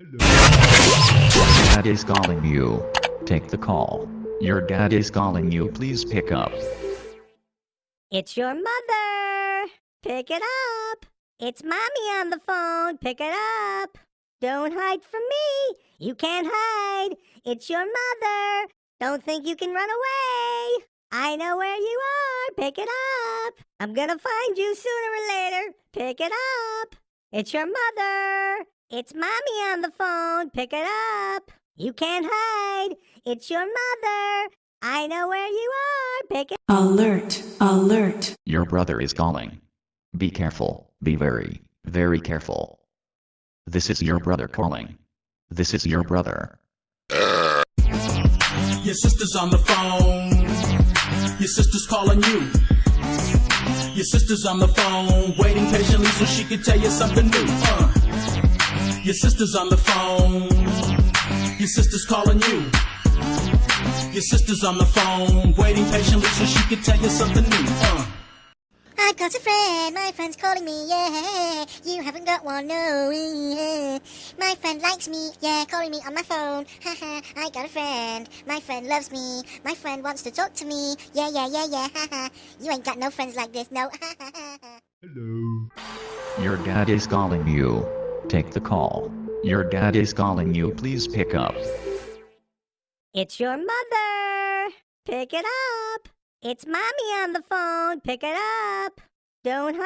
Dad is calling you. Take the call. Your dad is calling you. Please pick up. It's your mother. Pick it up. It's Mommy on the phone. Pick it up. Don't hide from me. You can't hide. It's your mother. Don't think you can run away. I know where you are. Pick it up. I'm gonna find you sooner or later. Pick it up. It's your mother. It's Mommy on the phone. Pick it up. You can't hide. It's your mother. I know where you are. Pick it up. Alert, alert. Your brother is calling. Be careful. Be very, very careful. This is your brother calling. This is your brother. Your sister's on the phone. Your sister's calling you. Your sister's on the phone, waiting patiently so she can tell you something new. Your sister's on the phone. Your sister's calling you. Your sister's on the phone, waiting patiently so she can tell you something new. I've got a friend, my friend's calling me, yeah. You haven't got one, no, yeah. My friend likes me, yeah, calling me on my phone. Haha, I got a friend, my friend loves me. My friend wants to talk to me, yeah, yeah, yeah, yeah, haha. You ain't got no friends like this, no, Hello. Your dad is calling you. Take the call. Your dad is calling you. Please pick up. It's your mother. Pick it up. It's Mommy on the phone. Pick it up. Don't hide.